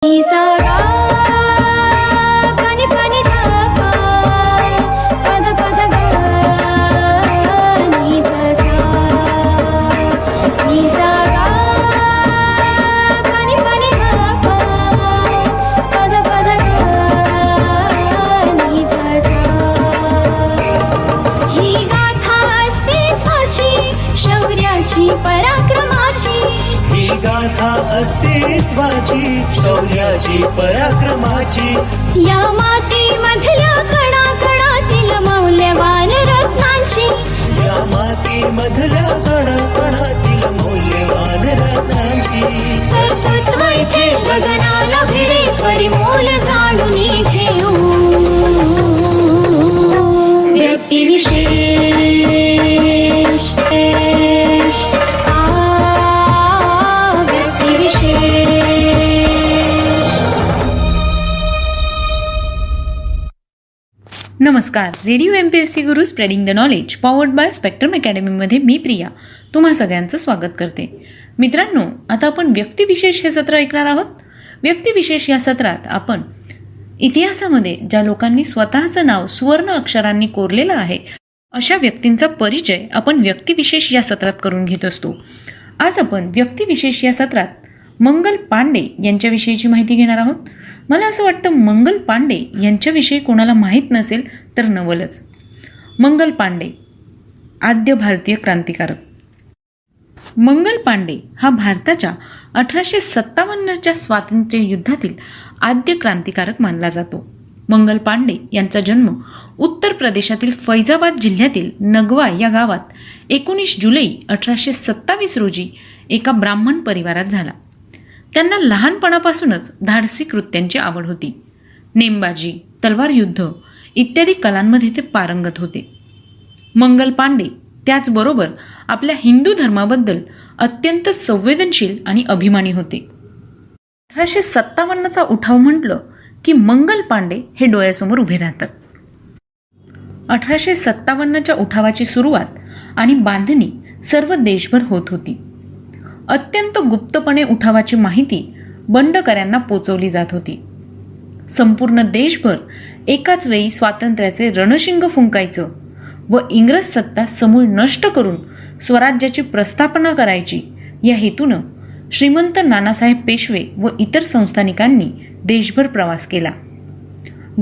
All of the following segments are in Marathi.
सा गा पानी पानी धा पा पद पद गा नी ध सा नी सा गा पानी पानी धा पा पद पद गा नी ध सा ही गाथा अस्तित्वाची शौर्याची पराक्रमाची ही गाथा अस्तित्वाची शौर्याची पराक्रमाची या मातीमधल्या कणाकणातील मौल्यवान रत्नांची या मातीमधल्या कणाकणातील मौल्यवान रत्नांची कर्तृत्व इथे गगनाला भिडे परिमोल जाणून घेऊ व्यक्तिविशेष नमस्कार. Radio MPSC Guru spreading the knowledge powered by Spectrum अकॅडमीमध्ये मी प्रिया तुम्हा सगळ्यांचं स्वागत करते. मित्रांनो, आता आपण व्यक्तिविशेष हे सत्र ऐकणार आहोत. व्यक्तिविशेष या सत्रात आपण इतिहासामध्ये ज्या लोकांनी स्वतःचं नाव सुवर्ण अक्षरांनी कोरलेलं आहे अशा व्यक्तींचा परिचय आपण व्यक्तिविशेष या सत्रात करून घेत असतो. आज आपण व्यक्तिविशेष या सत्रात मंगल पांडे यांच्याविषयीची माहिती घेणार आहोत. मला असं वाटतं मंगल पांडे यांच्याविषयी कोणाला माहीत नसेल तर नवलच. मंगल पांडे आद्य भारतीय क्रांतिकारक. मंगल पांडे हा भारताच्या 1857च्या स्वातंत्र्य युद्धातील आद्य क्रांतिकारक मानला जातो. मंगल पांडे यांचा जन्म उत्तर प्रदेशातील फैजाबाद जिल्ह्यातील नगवा या गावात 19 जुलै 1827 रोजी एका ब्राह्मण परिवारात झाला. त्यांना लहानपणापासूनच धाडसी कृत्यांची आवड होती. नेमबाजी, तलवार युद्ध इत्यादी कलांमध्ये ते पारंगत होते. मंगल पांडे त्याचबरोबर आपल्या हिंदू धर्माबद्दल अत्यंत संवेदनशील आणि अभिमानी होते. 1857चा उठाव म्हटलं की मंगल पांडे हे डोळ्यासमोर उभे राहतात. 1857च्या उठावाची सुरुवात आणि बांधणी सर्व देशभर होत होती. अत्यंत गुप्तपणे उठावाची माहिती बंडकऱ्यांना पोचवली जात होती. संपूर्ण देशभर एकाच वेळी स्वातंत्र्याचे रणशिंग फुंकायचं व इंग्रज सत्ता समूळ नष्ट करून स्वराज्याची प्रस्थापना करायची या हेतूनं श्रीमंत नानासाहेब पेशवे व इतर संस्थानिकांनी देशभर प्रवास केला.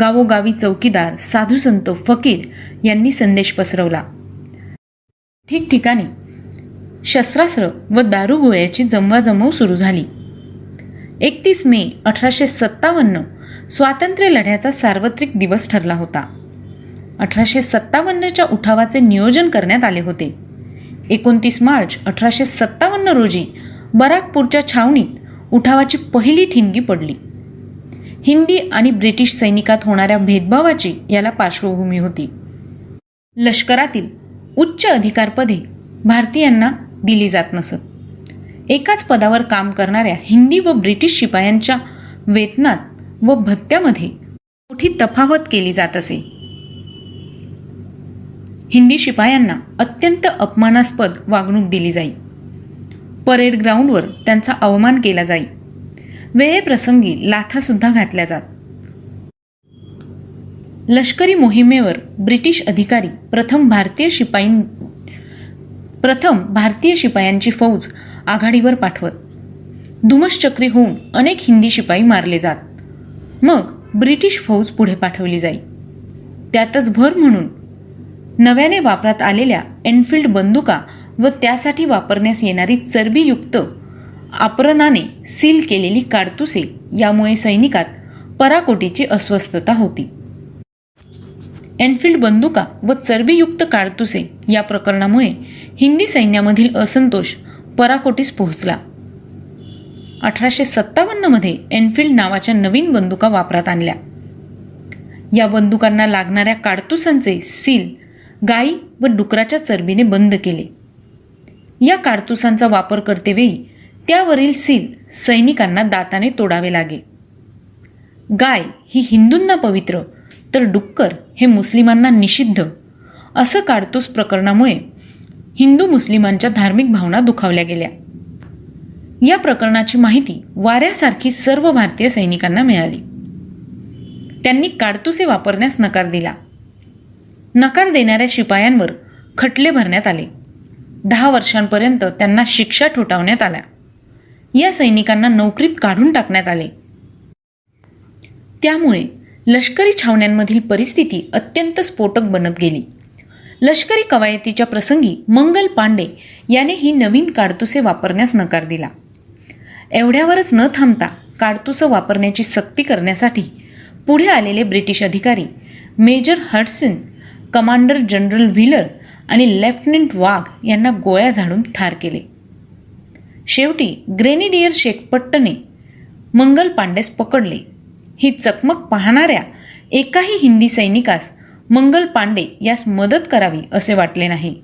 गावोगावी चौकीदार, साधुसंत, फकीर यांनी संदेश पसरवला. ठिकठिकाणी शस्त्रास्त्र व दारुगोळ्याची जमवाजमव सुरू झाली. 31 मे 1857 स्वातंत्र्य लढ्याचा सार्वत्रिक दिवस ठरला होता. 1857च्या उठावाचे नियोजन करण्यात आले होते. 29 मार्च 1857 रोजी बराकपूरच्या छावणीत उठावाची पहिली ठिणगी पडली. हिंदी आणि ब्रिटिश सैनिकात होणाऱ्या भेदभावाची याला पार्श्वभूमी होती. लष्करातील उच्च अधिकारपदे भारतीयांना दिली जात नसत. एकाच पदावर काम करणाऱ्या हिंदी व ब्रिटिश शिपायांच्या वेतनात व भत्त्यामध्ये मोठी तफावत केली जात असे. हिंदी शिपायांना अत्यंत अपमानास्पद वागणूक दिली जाई. परेड ग्राउंडवर त्यांचा अवमान केला जाई. वेळेप्रसंगी लाथासुद्धा घातल्या जात. लष्करी मोहिमेवर ब्रिटिश अधिकारी प्रथम भारतीय शिपायांची फौज आघाडीवर पाठवत. धुमश्चक्री होऊन अनेक हिंदी शिपाई मारले जात. मग ब्रिटिश फौज पुढे पाठवली जाई. त्यातच भर म्हणून नव्याने वापरात आलेल्या एनफिल्ड बंदुका व त्यासाठी वापरण्यास येणारी चरबीयुक्त आप्रणाने सील केलेली काडतुसे यामुळे सैनिकात पराकोटीची अस्वस्थता होती. एनफिल्ड बंदुका व चरबीयुक्त काडतुसे या प्रकरणामुळे हिंदी सैन्यामधील असंतोष पराकोटीस पोहोचला. 1857 एनफिल्ड नावाच्या नवीन बंदुका वापरात आणल्या. या बंदुकांना लागणाऱ्या काडतुसांचे सील गाई व डुकराच्या चरबीने बंद केले. या काडतुसांचा वापर करतेवेळी त्यावरील सील सैनिकांना दाताने तोडावे लागे. गाय ही हिंदूंना पवित्र तर डुक्कर हे मुस्लिमांना निषिद्ध असं काडतूस प्रकरणामुळे हिंदू मुस्लिमांच्या धार्मिक भावना दुखावल्या गेल्या. या प्रकरणाची माहिती वाऱ्यासारखी सर्व भारतीय सैनिकांना मिळाली. त्यांनी काडतुसे वापरण्यास नकार दिला. नकार देणाऱ्या शिपायांवर खटले भरण्यात आले. 10 वर्षांपर्यंत त्यांना शिक्षा ठोठावण्यात आल्या. या सैनिकांना नोकरीत काढून टाकण्यात आले. त्यामुळे लष्करी छावण्यांमधील परिस्थिती अत्यंत स्फोटक बनत गेली. लष्करी कवायतीच्या प्रसंगी मंगल पांडे याने ही नवीन काडतुसे वापरण्यास नकार दिला. एवढ्यावरच न थांबता काडतुसं वापरण्याची सक्ती करण्यासाठी पुढे आलेले ब्रिटिश अधिकारी major Hudson, commander general Wheeler आणि लेफ्टनंट वाघ यांना गोळ्या झाडून ठार केले. शेवटी ग्रेनेडियर शेखपट्टने मंगल पांडेस पकडले. ही चकमक पाहणाऱ्या एकाही हिंदी सैनिकास मंगल पांडे यास मदत करावी असे वाटले नाही.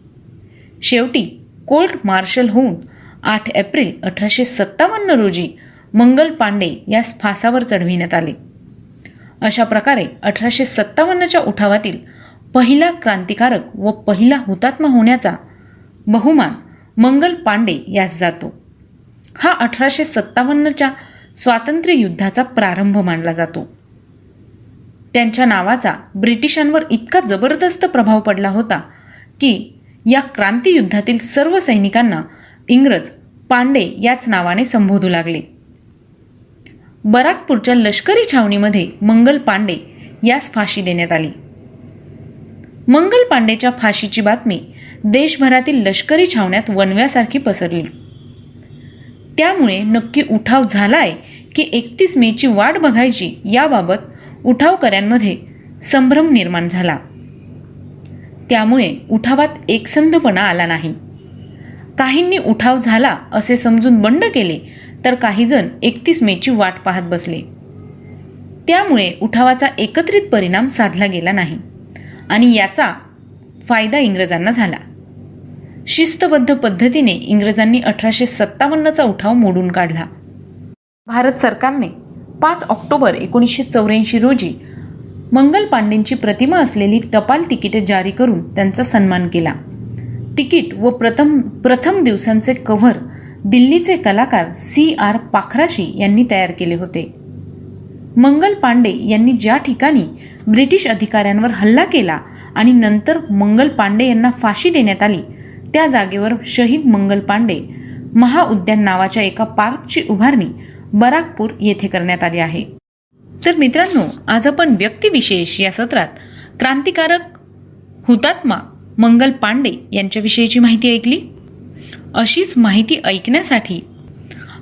शेवटी कोर्ट मार्शल होऊन 8 एप्रिल 1857 रोजी मंगल पांडे यास फासावर चढविण्यात आले. अशा प्रकारे 1857च्या उठावातील पहिला क्रांतिकारक व पहिला हुतात्मा होण्याचा बहुमान मंगल पांडे यास जातो. हा 1857च्या स्वातंत्र्य युद्धाचा प्रारंभ मानला जातो. त्यांच्या नावाचा ब्रिटिशांवर इतका जबरदस्त प्रभाव पडला होता की या क्रांतियुद्धातील सर्व सैनिकांना इंग्रज पांडे याच नावाने संबोधू लागले. बराकपूरच्या लष्करी छावणीमध्ये मंगल पांडे यास फाशी देण्यात आली. मंगल पांडेच्या फाशीची बातमी देशभरातील लष्करी छावण्यात वणव्यासारखी पसरली. त्यामुळे नक्की उठाव झालाय की 31 मेची वाट बघायची याबाबत उठावकऱ्यांमध्ये संभ्रम निर्माण झाला. त्यामुळे उठावात एकसंधपणा आला नाही. काहींनी उठाव झाला असे समजून बंड केले तर काही जण 31 मेची वाट पाहत बसले. त्यामुळे उठावाचा एकत्रित परिणाम साधला गेला नाही आणि याचा फायदा इंग्रजांना झाला. शिस्तबद्ध पद्धतीने इंग्रजांनी 1857चा उठाव मोडून काढला. भारत सरकारने 5 ऑक्टोबर 1984 रोजी मंगल पांडेंची प्रतिमा असलेली टपाल तिकिटे जारी करून त्यांचा सन्मान केला. तिकीट व प्रथम दिवसांचे कव्हर दिल्लीचे कलाकार C.R. पाखराशी यांनी तयार केले होते. मंगल पांडे यांनी ज्या ठिकाणी ब्रिटिश अधिकाऱ्यांवर हल्ला केला आणि नंतर मंगल पांडे यांना फाशी देण्यात आली त्या जागेवर शहीद मंगल पांडे महाउद्यान नावाच्या एका पार्कची उभारणी बराकपूर येथे करण्यात आली आहे. तर मित्रांनो, आज आपण व्यक्तिविशेष या सत्रात क्रांतिकारक हुतात्मा मंगल पांडे यांच्याविषयीची माहिती ऐकली. अशीच माहिती ऐकण्यासाठी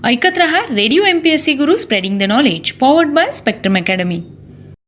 ऐकत रहा radio MPSC Guru spreading the knowledge powered by spectrum academy.